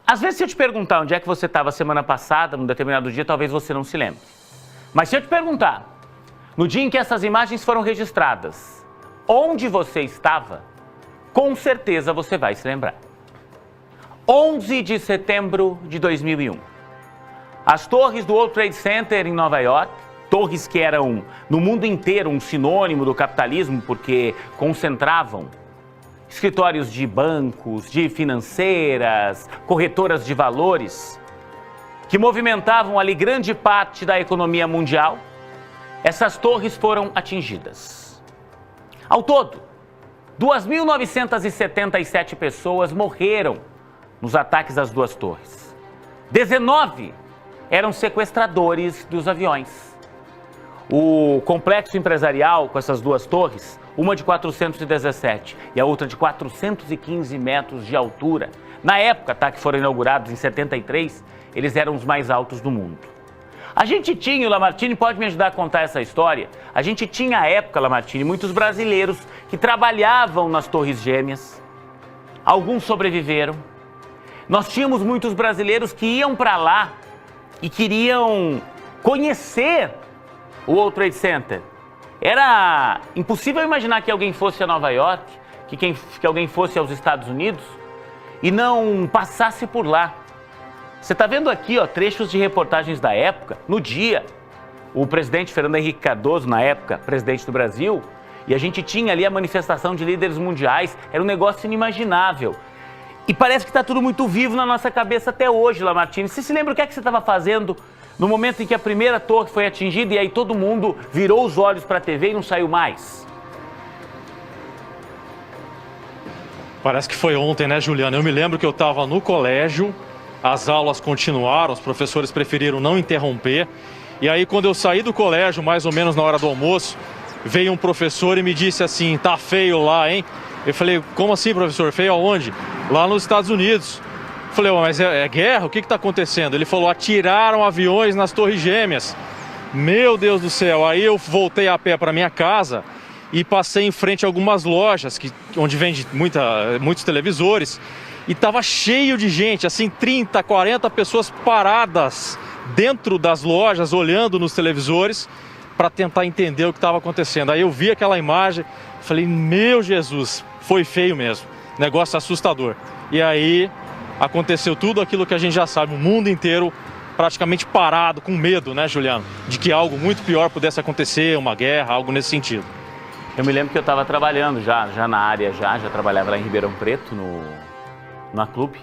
Às vezes, se eu te perguntar onde é que você estava semana passada, num determinado dia, talvez você não se lembre. Mas se eu te perguntar, no dia em que essas imagens foram registradas, onde você estava, com certeza você vai se lembrar. 11 de setembro de 2001. As torres do World Trade Center em Nova York, torres que eram, no mundo inteiro, um sinônimo do capitalismo, porque concentravam escritórios de bancos, de financeiras, corretoras de valores, que movimentavam ali grande parte da economia mundial. Essas torres foram atingidas. Ao todo, 2.977 pessoas morreram nos ataques às duas torres. 19 eram sequestradores dos aviões. O complexo empresarial com essas duas torres, uma de 417 e a outra de 415 metros de altura, na época, que foram inaugurados em 73, eles eram os mais altos do mundo. A gente tinha, o Lamartine pode me ajudar a contar essa história, a gente tinha à época, Lamartine, muitos brasileiros que trabalhavam nas torres gêmeas, alguns sobreviveram. Nós tínhamos muitos brasileiros que iam para lá e queriam conhecer o World Trade Center. Era impossível imaginar que alguém fosse a Nova York, que alguém fosse aos Estados Unidos e não passasse por lá. Você está vendo aqui, trechos de reportagens da época. No dia, o presidente Fernando Henrique Cardoso, na época, presidente do Brasil, e a gente tinha ali a manifestação de líderes mundiais. Era um negócio inimaginável. E parece que está tudo muito vivo na nossa cabeça até hoje, Lamartine. Você se lembra o que é que você estava fazendo no momento em que a primeira torre foi atingida e aí todo mundo virou os olhos para a TV e não saiu mais? Parece que foi ontem, né, Juliana? Eu me lembro que eu estava no colégio, as aulas continuaram, os professores preferiram não interromper. E aí, quando eu saí do colégio, mais ou menos na hora do almoço, veio um professor e me disse assim: tá feio lá, hein? Eu falei: como assim, professor? Feio aonde? Lá nos Estados Unidos. Eu falei: mas é guerra? O que está acontecendo? Ele falou: atiraram aviões nas torres gêmeas. Meu Deus do céu. Aí eu voltei a pé para minha casa e passei em frente a algumas lojas onde vende muitos televisores. E estava cheio de gente, assim, 30, 40 pessoas paradas dentro das lojas, olhando nos televisores para tentar entender o que estava acontecendo. Aí eu vi aquela imagem, falei: meu Jesus, foi feio mesmo, negócio assustador. E aí aconteceu tudo aquilo que a gente já sabe, o mundo inteiro praticamente parado, com medo, né, Juliano, de que algo muito pior pudesse acontecer, uma guerra, algo nesse sentido. Eu me lembro que eu estava trabalhando já na área, já trabalhava lá em Ribeirão Preto, na Clube,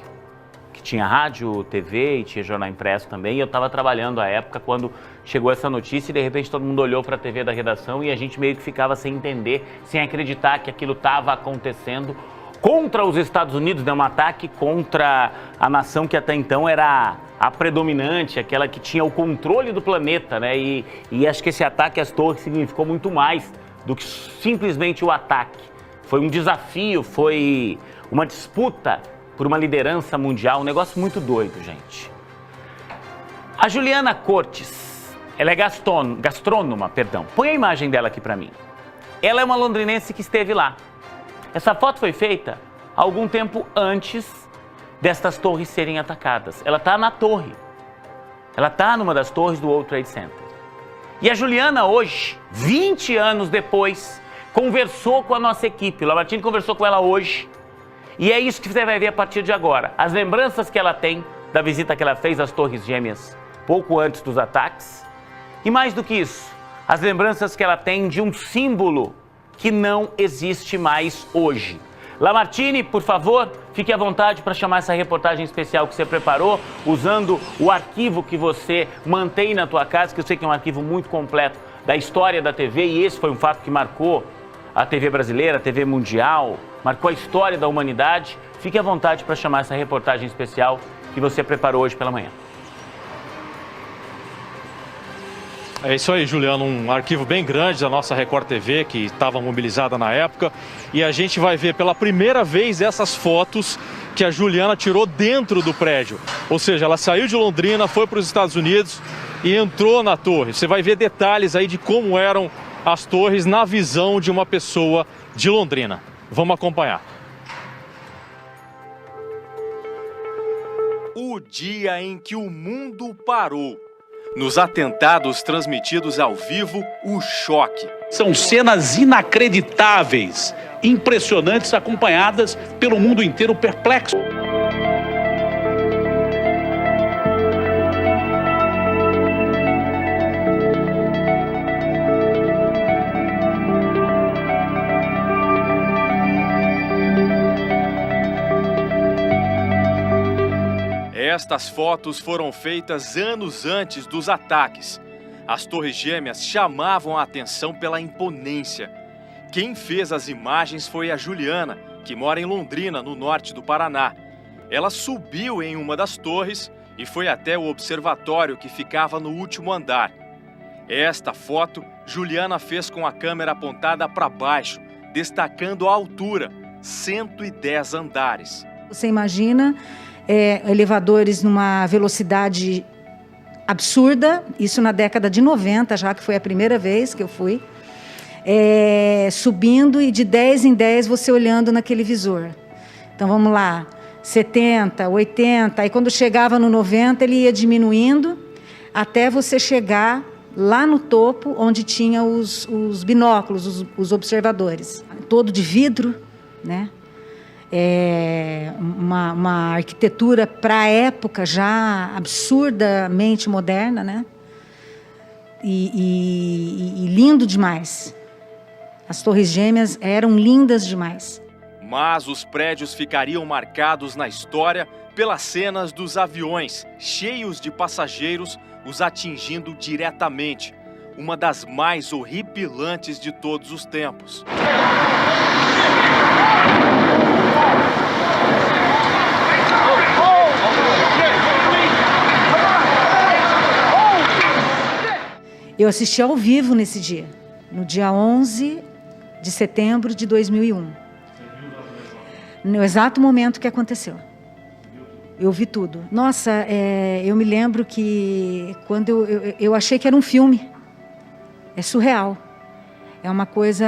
que tinha rádio, TV e tinha jornal impresso também. E eu estava trabalhando à época quando chegou essa notícia e de repente todo mundo olhou para a TV da redação e a gente meio que ficava sem entender, sem acreditar que aquilo estava acontecendo contra os Estados Unidos, né? Um ataque contra a nação que até então era a predominante, aquela que tinha o controle do planeta, né? E acho que esse ataque às torres significou muito mais do que simplesmente o ataque. Foi um desafio, foi uma disputa por uma liderança mundial, um negócio muito doido, gente. A Juliana Cortes, ela é gastrônoma. Põe a imagem dela aqui para mim. Ela é uma londrinense que esteve lá. Essa foto foi feita algum tempo antes destas torres serem atacadas. Ela está na torre. Ela está numa das torres do World Trade Center. E a Juliana hoje, 20 anos depois, conversou com a nossa equipe. O Lamartine conversou com ela hoje. E é isso que você vai ver a partir de agora. As lembranças que ela tem da visita que ela fez às Torres Gêmeas pouco antes dos ataques. E mais do que isso, as lembranças que ela tem de um símbolo que não existe mais hoje. Lamartine, por favor, fique à vontade para chamar essa reportagem especial que você preparou, usando o arquivo que você mantém na tua casa, que eu sei que é um arquivo muito completo da história da TV, e esse foi um fato que marcou a TV brasileira, a TV mundial, marcou a história da humanidade. Fique à vontade para chamar essa reportagem especial que você preparou hoje pela manhã. É isso aí, Juliano, um arquivo bem grande da nossa Record TV, que estava mobilizada na época. E a gente vai ver pela primeira vez essas fotos que a Juliana tirou dentro do prédio. Ou seja, ela saiu de Londrina, foi para os Estados Unidos e entrou na torre. Você vai ver detalhes aí de como eram as torres na visão de uma pessoa de Londrina. Vamos acompanhar. O dia em que o mundo parou. Nos atentados transmitidos ao vivo, o choque. São cenas inacreditáveis, impressionantes, acompanhadas pelo mundo inteiro perplexo. Estas fotos foram feitas anos antes dos ataques. As Torres Gêmeas chamavam a atenção pela imponência. Quem fez as imagens foi a Juliana, que mora em Londrina, no norte do Paraná. Ela subiu em uma das torres e foi até o observatório que ficava no último andar. Esta foto, Juliana fez com a câmera apontada para baixo, destacando a altura, 110 andares. Você imagina elevadores numa velocidade absurda, isso na década de 90, já que foi a primeira vez que eu fui, subindo e de 10 em 10 você olhando naquele visor. Então vamos lá, 70, 80, aí quando chegava no 90 ele ia diminuindo até você chegar lá no topo onde tinha os binóculos, os observadores. Todo de vidro, né? Uma arquitetura para a época já absurdamente moderna, né? E lindo demais. As Torres Gêmeas eram lindas demais. Mas os prédios ficariam marcados na história pelas cenas dos aviões, cheios de passageiros, os atingindo diretamente. Uma das mais horripilantes de todos os tempos. Eu assisti ao vivo nesse dia, no dia 11 de setembro de 2001. No exato momento que aconteceu. Eu vi tudo. Nossa, eu me lembro que quando eu achei que era um filme. É surreal. É uma coisa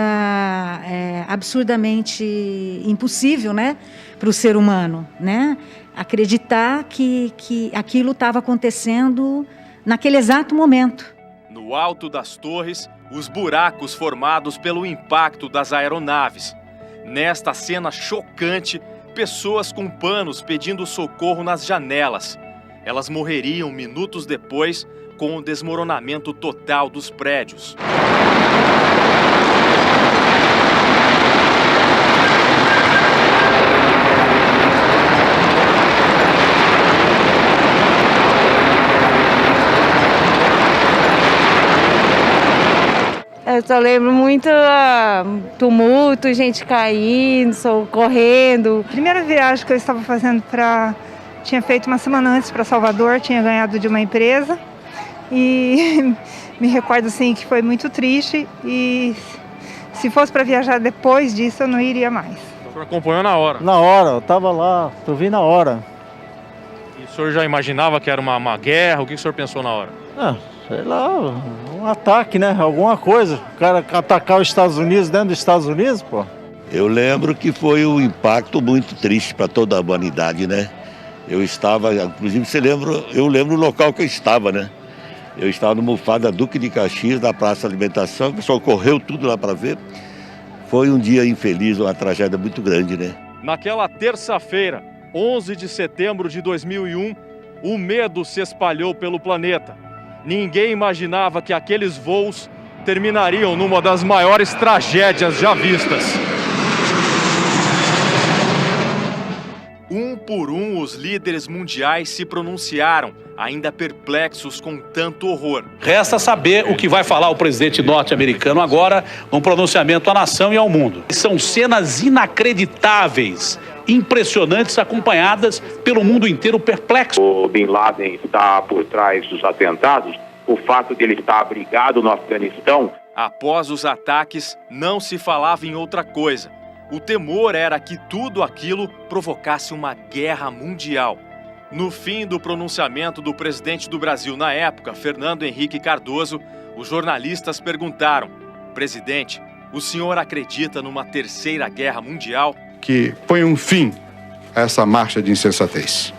absurdamente impossível, né, para o ser humano, né? Acreditar que aquilo estava acontecendo naquele exato momento. No alto das torres, os buracos formados pelo impacto das aeronaves. Nesta cena chocante, pessoas com panos pedindo socorro nas janelas. Elas morreriam minutos depois com o desmoronamento total dos prédios. Eu só lembro muito tumulto, gente caindo, correndo. Primeira viagem que eu estava fazendo tinha feito uma semana antes para Salvador, tinha ganhado de uma empresa. E me recordo assim que foi muito triste e se fosse para viajar depois disso eu não iria mais. O senhor acompanhou na hora? Na hora, eu estava lá, eu vi na hora. E o senhor já imaginava que era uma guerra? O que o senhor pensou na hora? Sei lá, um ataque, né? Alguma coisa. O cara atacar os Estados Unidos dentro dos Estados Unidos, pô. Eu lembro que foi um impacto muito triste para toda a humanidade, né? Eu estava, inclusive eu lembro o local que eu estava, né? Eu estava no Mufada Duque de Caxias, na Praça Alimentação, o pessoal correu tudo lá para ver. Foi um dia infeliz, uma tragédia muito grande, né? Naquela terça-feira, 11 de setembro de 2001, o medo se espalhou pelo planeta. Ninguém imaginava que aqueles voos terminariam numa das maiores tragédias já vistas. Um por um, os líderes mundiais se pronunciaram, ainda perplexos com tanto horror. Resta saber o que vai falar o presidente norte-americano agora, num pronunciamento à nação e ao mundo. São cenas inacreditáveis, impressionantes, acompanhadas pelo mundo inteiro perplexo. O Bin Laden está por trás dos atentados, o fato de ele estar abrigado no Afeganistão. Após os ataques, não se falava em outra coisa. O temor era que tudo aquilo provocasse uma guerra mundial. No fim do pronunciamento do presidente do Brasil na época, Fernando Henrique Cardoso, os jornalistas perguntaram: presidente, o senhor acredita numa terceira guerra mundial? Que põe um fim a essa marcha de insensatez.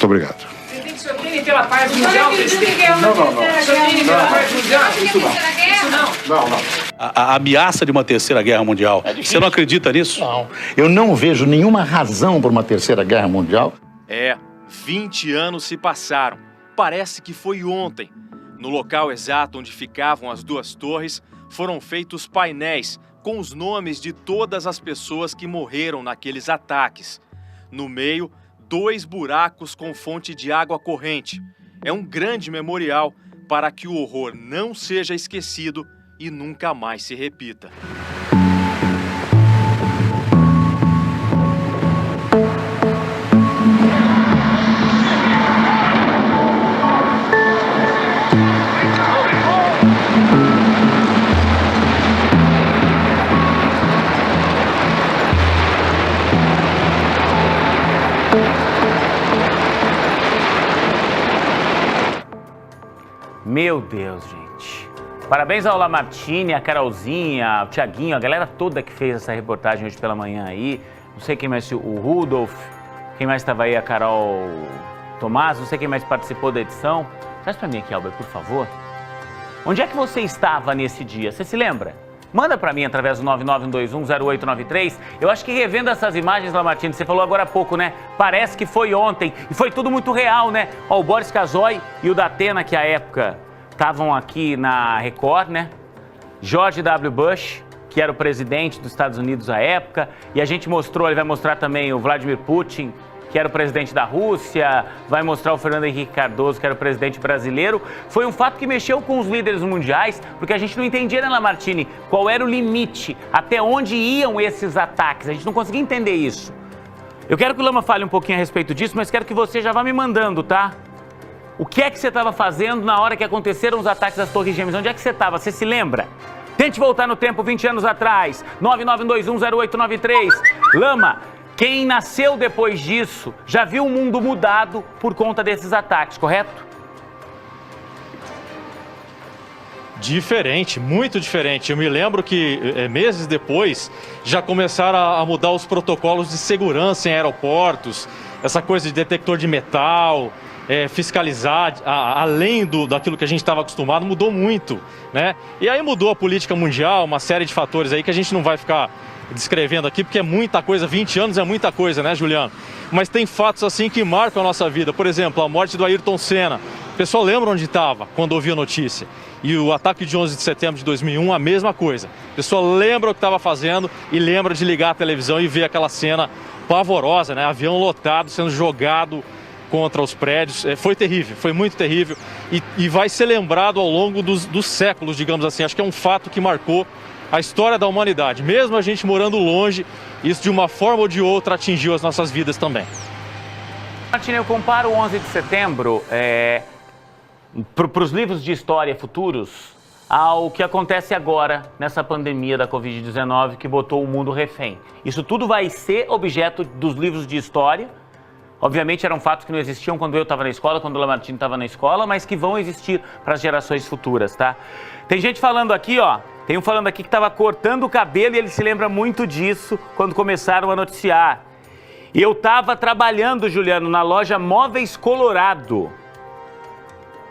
Muito obrigado. O senhor tem pela paz mundial, presidente? Não. O senhor tem pela paz mundial? Isso não. A ameaça de uma terceira guerra mundial. Você não acredita nisso? Não. Eu não vejo nenhuma razão para uma terceira guerra mundial. 20 anos se passaram. Parece que foi ontem. No local exato onde ficavam as duas torres, foram feitos painéis com os nomes de todas as pessoas que morreram naqueles ataques. No meio, 2 buracos com fonte de água corrente. É um grande memorial para que o horror não seja esquecido e nunca mais se repita. Meu Deus, gente. Parabéns ao Lamartine, a Carolzinha, o Tiaguinho, a galera toda que fez essa reportagem hoje pela manhã aí. Não sei quem mais, o Rudolf, quem mais estava aí, a Carol Tomás, não sei quem mais participou da edição. Traz pra mim aqui, Albert, por favor. Onde é que você estava nesse dia? Você se lembra? Manda pra mim através do 991210893. Eu acho que revendo essas imagens, Lamartine, você falou agora há pouco, né? Parece que foi ontem. E foi tudo muito real, né? Ó, o Boris Casoy e o Datena, que à época estavam aqui na Record, né? George W. Bush, que era o presidente dos Estados Unidos à época. E a gente mostrou, ele vai mostrar também o Vladimir Putin, que era o presidente da Rússia, vai mostrar o Fernando Henrique Cardoso, que era o presidente brasileiro. Foi um fato que mexeu com os líderes mundiais, porque a gente não entendia, né, Lamartine, qual era o limite, até onde iam esses ataques. A gente não conseguia entender isso. Eu quero que o Lama fale um pouquinho a respeito disso, mas quero que você já vá me mandando, tá? O que é que você estava fazendo na hora que aconteceram os ataques às Torres Gêmeas? Onde é que você estava? Você se lembra? Tente voltar no tempo 20 anos atrás. 991210893. Lama, quem nasceu depois disso já viu o mundo mudado por conta desses ataques, correto? Diferente, muito diferente. Eu me lembro que meses depois já começaram a mudar os protocolos de segurança em aeroportos, essa coisa de detector de metal, fiscalizar além daquilo que a gente estava acostumado, mudou muito, né? E aí mudou a política mundial, uma série de fatores aí que a gente não vai ficar descrevendo aqui, porque é muita coisa, 20 anos é muita coisa, né, Juliano? Mas tem fatos assim que marcam a nossa vida. Por exemplo, a morte do Ayrton Senna. O pessoal lembra onde estava quando ouviu a notícia. E o ataque de 11 de setembro de 2001, a mesma coisa. O pessoal lembra o que estava fazendo e lembra de ligar a televisão e ver aquela cena pavorosa, né? Avião lotado sendo jogado contra os prédios. Foi terrível, foi muito terrível. E vai ser lembrado ao longo dos séculos, digamos assim. Acho que é um fato que marcou a história da humanidade. Mesmo a gente morando longe, isso de uma forma ou de outra atingiu as nossas vidas também. Martini, eu comparo o 11 de setembro para os livros de história futuros ao que acontece agora nessa pandemia da Covid-19 que botou o mundo refém. Isso tudo vai ser objeto dos livros de história. Obviamente eram fatos que não existiam quando eu estava na escola, quando o Lamartine estava na escola, mas que vão existir para as gerações futuras, tá? Tem gente falando aqui, ó, tem um falando aqui que estava cortando o cabelo e ele se lembra muito disso quando começaram a noticiar. E eu estava trabalhando, Juliano, na loja Móveis Colorado.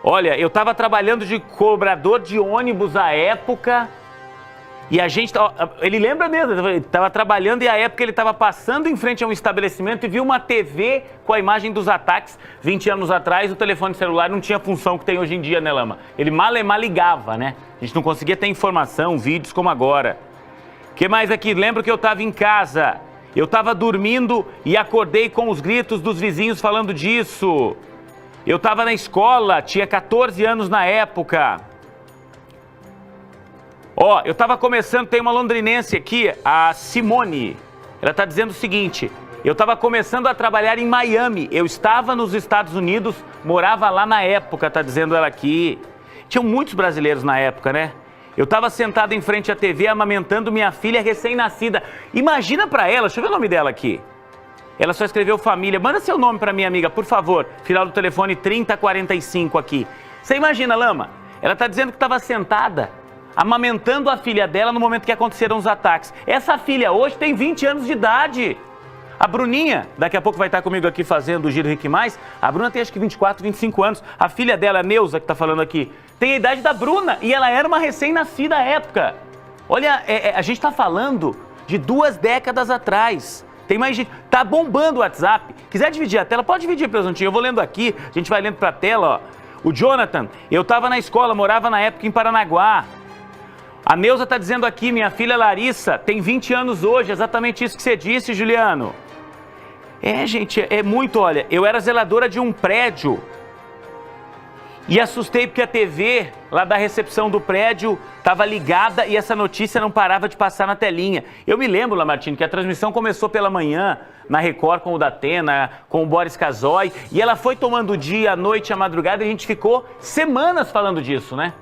Olha, eu estava trabalhando de cobrador de ônibus à época e a gente, ele lembra mesmo, ele estava trabalhando e à época ele estava passando em frente a um estabelecimento e viu uma TV com a imagem dos ataques. 20 anos atrás o telefone celular não tinha a função que tem hoje em dia, né, Lama? Ele mal ligava, né? A gente não conseguia ter informação, vídeos como agora. O que mais aqui? Lembro que eu estava em casa, eu estava dormindo e acordei com os gritos dos vizinhos falando disso. Eu estava na escola, tinha 14 anos na época. Ó, eu estava começando, tem uma londrinense aqui, a Simone. Ela está dizendo o seguinte: eu estava começando a trabalhar em Miami. Eu estava nos Estados Unidos, morava lá na época, está dizendo ela aqui. Tinham muitos brasileiros na época, né? Eu estava sentado em frente à TV amamentando minha filha recém-nascida. Imagina para ela, deixa eu ver o nome dela aqui. Ela só escreveu família. Manda seu nome para minha amiga, por favor. Final do telefone 3045 aqui. Você imagina, Lama? Ela está dizendo que estava sentada, amamentando a filha dela no momento que aconteceram os ataques. Essa filha hoje tem 20 anos de idade. A Bruninha, daqui a pouco vai estar comigo aqui fazendo o Giro Rick Mais. A Bruna tem acho que 24, 25 anos. A filha dela, a Neuza, que está falando aqui, tem a idade da Bruna e ela era uma recém-nascida à época. Olha, a gente está falando de 2 décadas atrás. Tem mais gente. Tá bombando o WhatsApp. Quiser dividir a tela, pode dividir, presuntinho. Eu vou lendo aqui, a gente vai lendo para a tela, ó. O Jonathan, eu estava na escola, morava na época em Paranaguá. A Neuza está dizendo aqui, minha filha Larissa tem 20 anos hoje, exatamente isso que você disse, Juliano. Gente, é muito, olha, eu era zeladora de um prédio e assustei porque a TV lá da recepção do prédio estava ligada e essa notícia não parava de passar na telinha. Eu me lembro, Lamartine, que a transmissão começou pela manhã, na Record com o Datena, com o Boris Casoy, e ela foi tomando o dia, a noite, a madrugada, e a gente ficou semanas falando disso, né?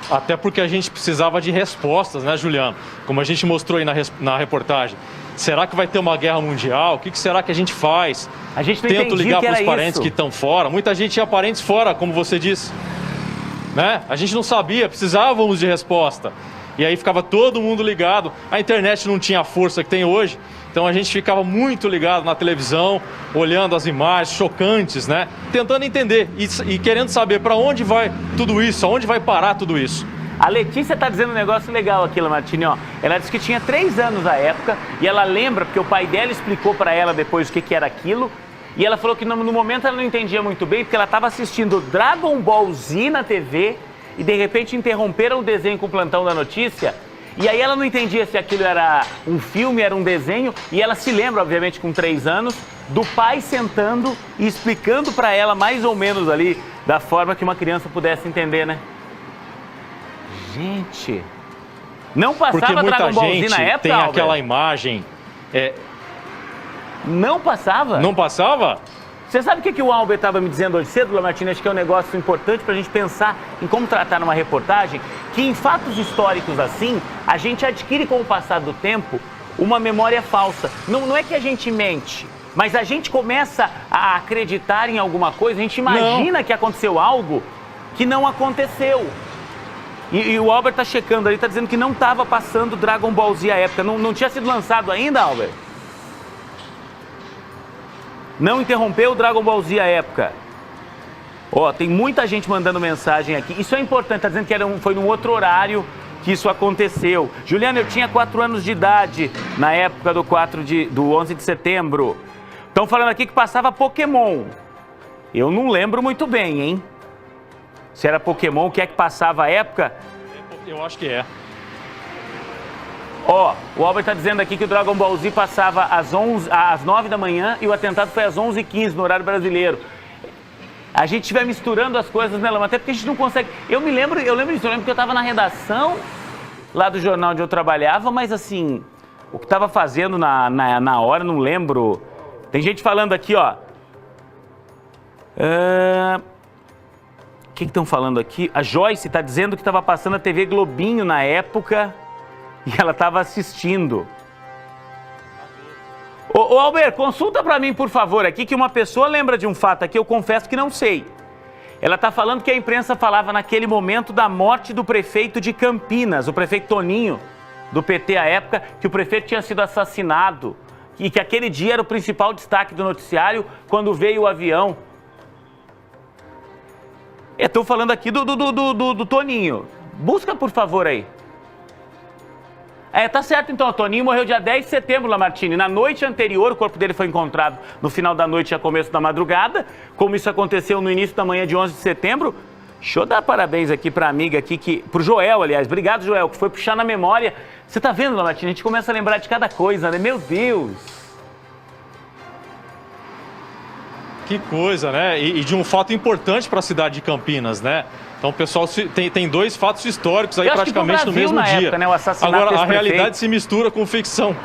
Até porque a gente precisava de respostas, né, Juliano? Como a gente mostrou aí na reportagem. Será que vai ter uma guerra mundial? O que será que a gente faz? A gente não Tento ligar para os parentes isso. que estão fora. Muita gente tinha parentes fora, como você disse. Né? A gente não sabia, precisávamos de resposta. E aí ficava todo mundo ligado. A internet não tinha a força que tem hoje. Então a gente ficava muito ligado na televisão, olhando as imagens chocantes, né? Tentando entender e querendo saber para onde vai tudo isso, aonde vai parar tudo isso. A Letícia tá dizendo um negócio legal aqui, Lamartine, ó. Ela disse que tinha 3 anos à época e ela lembra, porque o pai dela explicou para ela depois o que era aquilo. E ela falou que no momento ela não entendia muito bem, porque ela estava assistindo Dragon Ball Z na TV e de repente interromperam o desenho com o plantão da notícia. E aí ela não entendia se aquilo era um filme, era um desenho, e ela se lembra, obviamente, com 3 anos, do pai sentando e explicando para ela mais ou menos ali, da forma que uma criança pudesse entender, né? Gente, não passava Dragon Ball Z na época, tem Albert? aquela imagem... Não passava? Não passava? Você sabe o que o Albert estava me dizendo hoje cedo, Lamartine? Acho que é um negócio importante para a gente pensar em como tratar numa reportagem, que em fatos históricos assim, a gente adquire com o passar do tempo uma memória falsa. Não é que a gente mente, mas a gente começa a acreditar em alguma coisa, a gente imagina que aconteceu algo que não aconteceu. E o Albert está checando ali, está dizendo que não estava passando Dragon Ball Z à época. Não tinha sido lançado ainda, Albert? Não interrompeu o Dragon Ball Z à época. Ó, tem muita gente mandando mensagem aqui. Isso é importante, tá dizendo que foi num outro horário que isso aconteceu. Juliana, eu tinha 4 anos de idade na época do 11 de setembro. Estão falando aqui que passava Pokémon. Eu não lembro muito bem, hein? Se era Pokémon, o que é que passava à época? Eu acho que é. Ó, o Albert tá dizendo aqui que o Dragon Ball Z passava às 9 da manhã e o atentado foi às 11h15 no horário brasileiro. A gente vai misturando as coisas, né, Lama? Até porque a gente não consegue... Eu lembro disso, eu lembro que eu estava na redação lá do jornal onde eu trabalhava, mas assim, o que estava fazendo na hora, não lembro. Tem gente falando aqui, ó. O que estão falando aqui? A Joyce está dizendo que estava passando a TV Globinho na época... E ela estava assistindo. Ô Albert, consulta para mim, por favor, aqui, que uma pessoa lembra de um fato aqui, eu confesso que não sei. Ela está falando que a imprensa falava naquele momento da morte do prefeito de Campinas, o prefeito Toninho, do PT à época, que o prefeito tinha sido assassinado. E que aquele dia era o principal destaque do noticiário quando veio o avião. Estou falando aqui do Toninho. Busca, por favor, aí. Tá certo então, o Toninho morreu dia 10 de setembro, Lamartine. Na noite anterior, o corpo dele foi encontrado no final da noite e começo da madrugada, como isso aconteceu no início da manhã de 11 de setembro. Deixa eu dar parabéns aqui para a amiga aqui, pro Joel, aliás. Obrigado, Joel, que foi puxar na memória. Você tá vendo, Lamartine? A gente começa a lembrar de cada coisa, né? Meu Deus! Que coisa, né? E de um fato importante para a cidade de Campinas, né? Então o pessoal tem 2 fatos históricos aí praticamente no mesmo dia. Época, né? O assassinato Agora, a prefeito. realidade se mistura com ficção.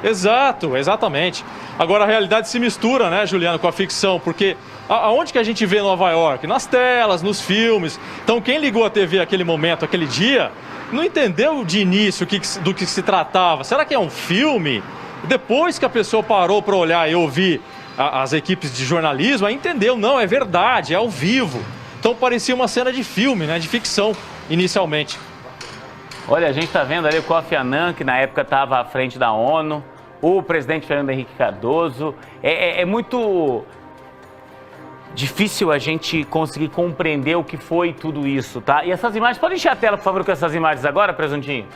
Exato, exatamente. Agora a realidade se mistura, né, Juliano, com a ficção, porque aonde que a gente vê Nova York? Nas telas, nos filmes. Então quem ligou a TV aquele momento, aquele dia, não entendeu de início do que se tratava. Será que é um filme? Depois que a pessoa parou para olhar e ouvir as equipes de jornalismo, aí entendeu, não, é verdade, é ao vivo. Então parecia uma cena de filme, né, de ficção, inicialmente. Olha, a gente está vendo ali o Kofi Annan, que na época estava à frente da ONU, o presidente Fernando Henrique Cardoso. É muito difícil a gente conseguir compreender o que foi tudo isso, tá? E essas imagens, pode encher a tela, por favor, com essas imagens agora, Presuntinho?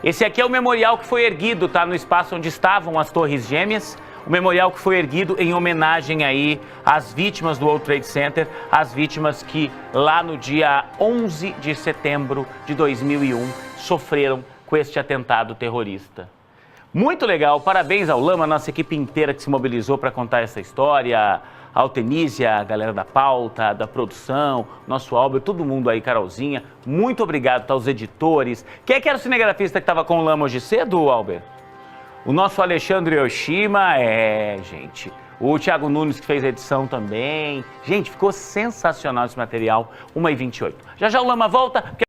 Esse aqui é o memorial que foi erguido, tá? No espaço onde estavam as Torres Gêmeas. O memorial que foi erguido em homenagem aí às vítimas do World Trade Center, as vítimas que lá no dia 11 de setembro de 2001 sofreram com este atentado terrorista. Muito legal, parabéns ao Lama, nossa equipe inteira que se mobilizou para contar essa história, a Altenísia, a galera da pauta, da produção, nosso Albert, todo mundo aí, Carolzinha, muito obrigado, tá, os editores. Quem é que era o cinegrafista que estava com o Lama hoje cedo, Albert? O nosso Alexandre Yoshima, gente. O Thiago Nunes, que fez a edição também. Gente, ficou sensacional esse material, 1h28. Já já o Lama volta.